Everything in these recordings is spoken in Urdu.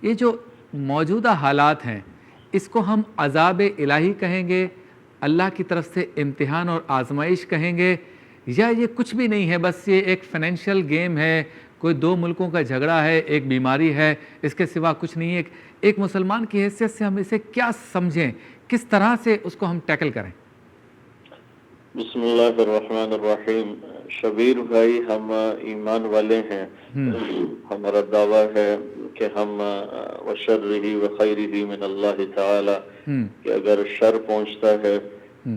یہ جو موجودہ حالات ہیں اس کو ہم عذاب الہی کہیں گے، اللہ کی طرف سے امتحان اور آزمائش کہیں گے، یا یہ کچھ بھی نہیں ہے، بس یہ ایک فائنینشیل گیم ہے، کوئی دو ملکوں کا جھگڑا ہے، ایک بیماری ہے، اس کے سوا کچھ نہیں ہے؟ ایک مسلمان کی حیثیت سے ہم اسے کیا سمجھیں، کس طرح سے اس کو ہم ٹیکل کریں؟ بسم اللہ الرحمن الرحیم۔ شبیر بھائی، ہم ایمان والے ہیں، ہمارا دعویٰ ہے کہ ہم وشرہ وخیرہ من اللہ تعالی، کہ اگر شر پہنچتا ہے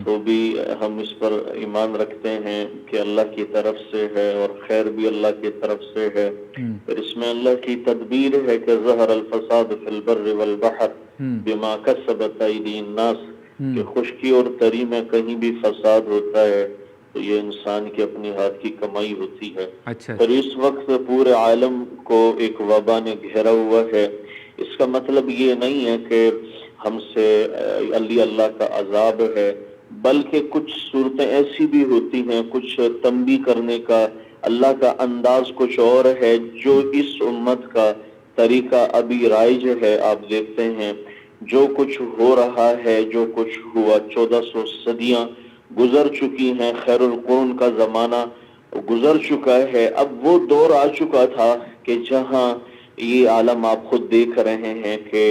تو بھی ہم اس پر ایمان رکھتے ہیں کہ اللہ کی طرف سے ہے، اور خیر بھی اللہ کی طرف سے ہے۔ پھر اس میں اللہ کی تدبیر ہے کہ ظہر الفساد فی البر والبحر بما کسبت ایدی الناس، کہ خشکی اور تری میں کہیں بھی فساد ہوتا ہے تو یہ انسان کی اپنی ہاتھ کی کمائی ہوتی ہے۔ اور اس وقت پورے عالم کو ایک وبا نے گھیرا ہوا ہے۔ اس کا مطلب یہ نہیں ہے کہ ہم سے اللہ کا عذاب ہے، بلکہ کچھ صورتیں ایسی بھی ہوتی ہیں، کچھ تنبیہ کرنے کا اللہ کا انداز کچھ اور ہے، جو اس امت کا طریقہ ابھی رائج ہے۔ آپ دیکھتے ہیں جو کچھ ہو رہا ہے، جو کچھ ہوا، 1400 صدیاں گزر چکی ہیں، خیر القرون کا زمانہ گزر چکا ہے۔ اب وہ دور آ چکا تھا کہ جہاں یہ عالم آپ خود دیکھ رہے ہیں کہ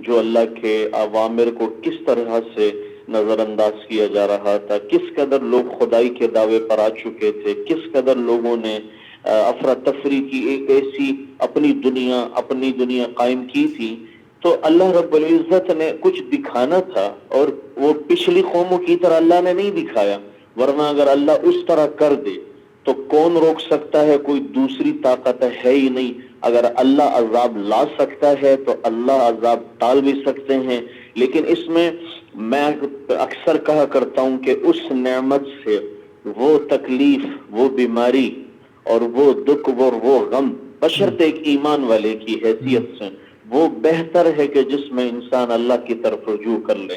جو اللہ کے اوامر کو کس طرح سے نظر انداز کیا جا رہا تھا، کس قدر لوگ خدائی کے دعوے پر آ چکے تھے، کس قدر لوگوں نے افراتفری کی ایک ایسی اپنی دنیا قائم کی تھی۔ تو اللہ رب العزت نے کچھ دکھانا تھا، اور وہ پچھلی قوموں کی طرح اللہ نے نہیں دکھایا، ورنہ اگر اللہ اس طرح کر دے تو کون روک سکتا ہے؟ کوئی دوسری طاقت ہے ہی نہیں۔ اگر اللہ عذاب لا سکتا ہے تو اللہ عذاب ٹال بھی سکتے ہیں، لیکن اس میں میں اکثر کہا کرتا ہوں کہ اس نعمت سے وہ تکلیف، وہ بیماری اور وہ دکھ اور وہ غم، بشرط ایک ایمان والے کی حیثیت سے، وہ بہتر ہے کہ جس میں انسان اللہ کی طرف رجوع کر لے۔